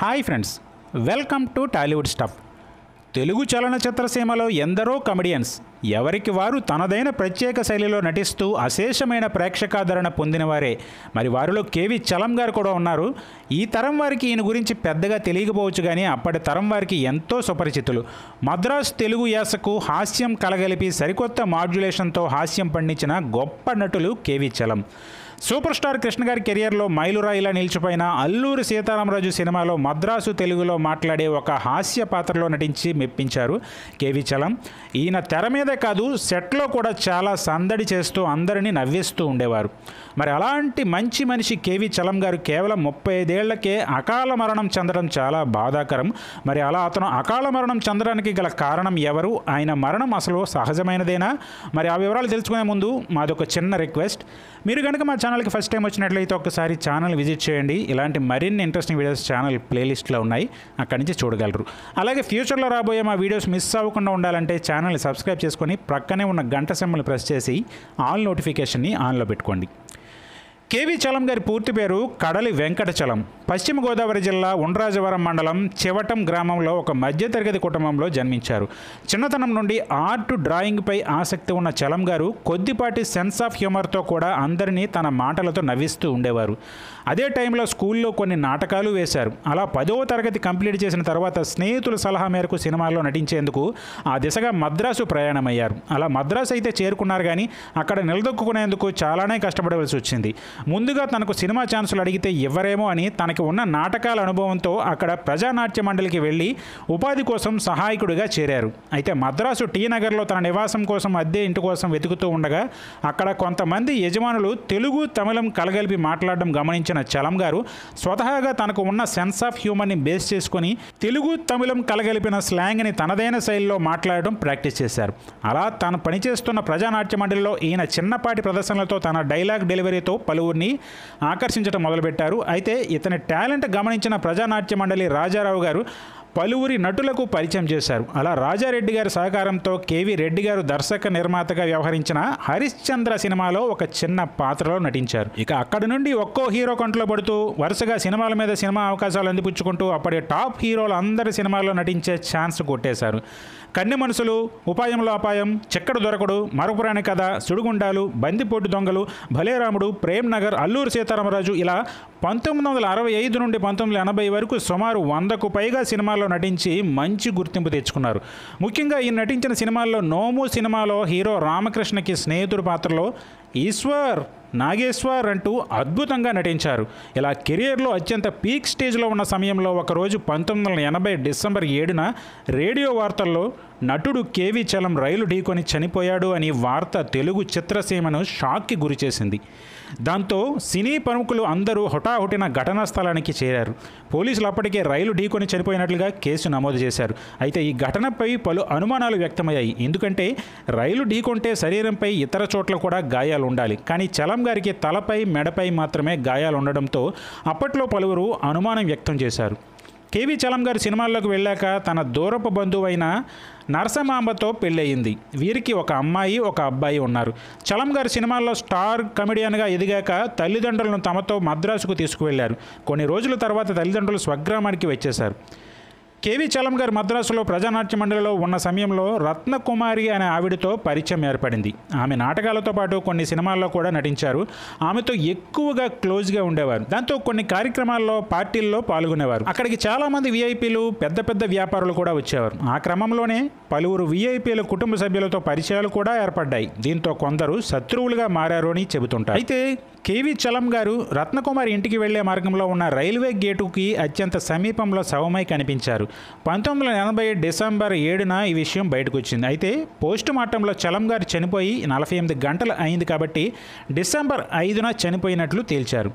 Hi friends, welcome to Tollywood stuff. Telugu చలనచిత్ర సీమలో ఎందరో కమెడియన్స్ ఎవరికి వారు తనదైన ప్రత్యేక శైలిలో నటిస్తూ అశేషమైన ప్రేక్షకాదరణ పొందినవారే. మరి వారిలో కేవి చలం గారు కూడా ఉన్నారు. ఈ తరం వారికి ఈయన గురించి పెద్దగా తెలియకపోవచ్చు, కానీ అప్పటి తరం వారికి ఎంతో సుపరిచితులు. మద్రాసు తెలుగు యాసకు హాస్యం కలగలిపి సరికొత్త మాడ్యులేషన్తో హాస్యం పండించిన గొప్ప నటులు K V Chalam. Super star Krishna గారి కెరియర్లో మైలురాయిలా నిలిచిపోయిన అల్లూరి సీతారామరాజు సినిమాలో మద్రాసు తెలుగులో మాట్లాడే ఒక హాస్య పాత్రలో నటించి మెప్పించారు కేవి చలం. ఈయన తెర మీదే కాదు, సెట్లో కూడా చాలా సందడి చేస్తూ అందరినీ నవ్విస్తూ ఉండేవారు. మరి అలాంటి మంచి మనిషి కేవి చలం గారు కేవలం 35 ఏళ్లకే అకాల మరణం చెందడం చాలా బాధాకరం. మరి అలా అతను అకాల మరణం చెందడానికి గల కారణం ఎవరు, ఆయన మరణం అసలు సహజమైనదేనా? మరి ఆ వివరాలు తెలుసుకునే ముందు మాదొక చిన్న రిక్వెస్ట్. మీరు కనుక మా ఛానల్కి ఫస్ట్ టైం వచ్చినట్లయితే ఒకసారి ఛానల్ విజిట్ చేయండి. ఇలాంటి మరిన్ని ఇంట్రెస్టింగ్ వీడియోస్ ఛానల్ ప్లేలిస్ట్లో ఉన్నాయి, అక్కడి నుంచి చూడగలరు. అలాగే ఫ్యూచర్లో రాబోయే మా వీడియోస్ మిస్ అవ్వకుండా ఉండాలంటే ఛానల్ని సబ్స్క్రైబ్ చేసుకొని ప్రక్కనే ఉన్న గంట సింబల్ని ప్రెస్ చేసి ఆల్ నోటిఫికేషన్ని ఆన్లో పెట్టుకోండి. కేవి చలం గారి పూర్తి పేరు కడలి వెంకట చలం. పశ్చిమ గోదావరి జిల్లా ఉండ్రాజవరం మండలం చివటం గ్రామంలో ఒక మధ్యతరగతి కుటుంబంలో జన్మించారు. చిన్నతనం నుండి ఆర్ట్ డ్రాయింగ్పై ఆసక్తి ఉన్న చలం గారు కొద్దిపాటి సెన్స్ ఆఫ్ హ్యూమర్తో కూడా అందరినీ తన మాటలతో నవ్విస్తూ ఉండేవారు. అదే టైంలో స్కూల్లో కొన్ని నాటకాలు వేశారు. అలా 10వ తరగతి కంప్లీట్ చేసిన తర్వాత స్నేహితుల సలహా మేరకు సినిమాల్లో నటించేందుకు ఆ దిశగా మద్రాసు ప్రయాణమయ్యారు. అలా మద్రాసు అయితే చేరుకున్నారు, కానీ అక్కడ నిలదొక్కునేందుకు చాలానే కష్టపడవలసి వచ్చింది. ముందుగా తనకు సినిమా ఛాన్సులు అడిగితే ఇవ్వరేమో అని తనకి ఉన్న నాటకాల అనుభవంతో అక్కడ ప్రజానాట్య మండలికి వెళ్ళి ఉపాధి కోసం సహాయకుడిగా చేరారు. అయితే మద్రాసు టీ నగర్లో తన నివాసం కోసం అద్దె ఇంటి కోసం వెతుకుతూ ఉండగా అక్కడ కొంతమంది యజమానులు తెలుగు తమిళం కలగలిపి మాట్లాడడం గమనించిన చలం గారు స్వతహాగా తనకు ఉన్న సెన్స్ ఆఫ్ హ్యూమర్ని బేస్ చేసుకొని తెలుగు తమిళం కలగలిపిన స్లాంగ్ని తనదైన శైలిలో మాట్లాడడం ప్రాక్టీస్ చేశారు. అలా తాను పనిచేస్తున్న ప్రజానాట్య మండలిలో ఈయన చిన్నపాటి ప్రదర్శనలతో తన డైలాగ్ డెలివరీతో పలువురిని ఆకర్షించడం మొదలుపెట్టారు. అయితే ఇతని టాలెంట్ గమనించిన ప్రజానాట్య మండలి రాజారావు గారు పలువురి నటులకు పరిచయం చేశారు. అలా రాజారెడ్డి గారి సహకారంతో కేవి రెడ్డి గారు దర్శక నిర్మాతగా వ్యవహరించిన హరిశ్చంద్ర సినిమాలో ఒక చిన్న పాత్రలో నటించారు. ఇక అక్కడి నుండి ఒక్కో హీరో కంట్లో పడుతూ వరుసగా సినిమాల మీద సినిమా అవకాశాలు అందిపుచ్చుకుంటూ అప్పటి టాప్ హీరోలు అందరి సినిమాల్లో నటించే ఛాన్స్ కొట్టేశారు. కన్నె మనసులు, ఉపాయంలో అపాయం, చెక్కడు దొరకడు, మరపురాని కథ, సుడిగుండాలు, బందిపోటు దొంగలు, భలేరాముడు, ప్రేమ్ నగర్, అల్లూరి సీతారామరాజు ఇలా 1965 నుండి 1980 వరకు సుమారు 100కు పైగా సినిమాల్లో నటించి మంచి గుర్తింపు తెచ్చుకున్నారు. ముఖ్యంగా ఈ నటించిన సినిమాల్లో నోము సినిమాలో హీరో రామకృష్ణకి స్నేహితుడి పాత్రలో ఈశ్వర్, నాగేశ్వర్ అంటూ అద్భుతంగా నటించారు. ఇలా కెరియర్లో అత్యంత పీక్ స్టేజ్లో ఉన్న సమయంలో ఒకరోజు 1980 డిసెంబర్ 7న రేడియో వార్తల్లో నటుడు కేవి చలం రైలు ఢీకొని చనిపోయాడు అని వార్త తెలుగు చిత్రసీమను షాక్కి గురిచేసింది. దాంతో సినీ ప్రముఖులు అందరూ హుటాహుటిన ఘటనా స్థలానికి చేరారు. పోలీసులు అప్పటికే రైలు ఢీకొని చనిపోయినట్లుగా కేసు నమోదు చేశారు. అయితే ఈ ఘటనపై పలు అనుమానాలు వ్యక్తమయ్యాయి. ఎందుకంటే రైలు ఢీకొంటే శరీరంపై ఇతర చోట్ల కూడా గాయాలు ఉండాలి, కానీ చలం గారికి తలపై, మెడపై మాత్రమే గాయాలు ఉండడంతో అప్పట్లో పలువురు అనుమానం వ్యక్తం చేశారు. కేవి చలం గారు సినిమాల్లోకి వెళ్ళాక తన దూరపు బంధువైన నరసమాంబతో పెళ్ళయింది. వీరికి ఒక అమ్మాయి, ఒక అబ్బాయి ఉన్నారు. చలం గారు సినిమాల్లో స్టార్ కమెడియన్గా ఎదిగాక తల్లిదండ్రులను తమతో మద్రాసుకు తీసుకువెళ్లారు. కొన్ని రోజుల తర్వాత తల్లిదండ్రులు స్వగ్రామానికి వచ్చేశారు. కేవి చలం గారు మద్రాసులో ప్రజానాట్య మండలిలో ఉన్న సమయంలో రత్నకుమారి అనే ఆవిడతో పరిచయం ఏర్పడింది. ఆమె నాటకాలతో పాటు కొన్ని సినిమాల్లో కూడా నటించారు. ఆమెతో ఎక్కువగా క్లోజ్గా ఉండేవారు. దాంతో కొన్ని కార్యక్రమాల్లో, పార్టీల్లో పాల్గొనేవారు. అక్కడికి చాలామంది విఐపీలు, పెద్ద పెద్ద వ్యాపారులు కూడా వచ్చేవారు. ఆ క్రమంలోనే పలువురు విఐపీల కుటుంబ సభ్యులతో పరిచయాలు కూడా ఏర్పడ్డాయి. దీంతో కొందరు శత్రువులుగా మారారు అని చెబుతుంటారు. అయితే కేవి చలం గారు రత్నకుమారి ఇంటికి వెళ్లే మార్గంలో ఉన్న రైల్వే గేటుకి అత్యంత సమీపంలో శవమై కనిపించారు. 1980 డిసెంబర్ 7న ఈ విషయం బయటకు వచ్చింది. అయితే పోస్ట్ మార్టంలో చలం గారు చనిపోయి 48 గంటలు అయింది కాబట్టి డిసెంబర్ 5న చనిపోయినట్లు తేల్చారు.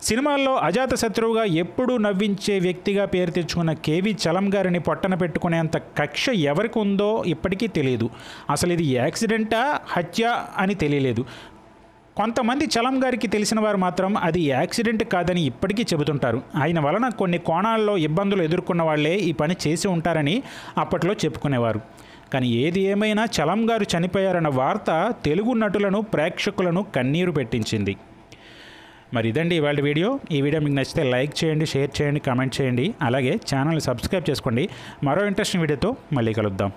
సినిమాల్లో అజాత శత్రువుగా ఎప్పుడూ నవ్వించే వ్యక్తిగా పేరు తెచ్చుకున్న కేవి చలం గారిని పొట్టన పెట్టుకునేంత కక్ష ఎవరికి ఉందో ఇప్పటికీ తెలియదు. అసలు ఇది యాక్సిడెంటా, హత్య అని తెలియలేదు. కొంతమంది చలం గారికి తెలిసిన వారు మాత్రం అది యాక్సిడెంట్ కాదని ఇప్పటికీ చెబుతుంటారు. ఆయన వలన కొన్ని కోణాల్లో ఇబ్బందులు ఎదుర్కొన్న వాళ్లే ఈ పని చేసి ఉంటారని అప్పట్లో చెప్పుకునేవారు. కానీ ఏది ఏమైనా చలం గారు చనిపోయారన్న వార్త తెలుగు నటులను, ప్రేక్షకులను కన్నీరు పెట్టించింది. మరి ఇదండి ఇవాళ వీడియో. ఈ వీడియో మీకు నచ్చితే లైక్ చేయండి, షేర్ చేయండి, కామెంట్ చేయండి. అలాగే ఛానల్ని సబ్స్క్రైబ్ చేసుకోండి. మరో ఇంట్రెస్టింగ్ వీడియోతో మళ్ళీ కలుద్దాం.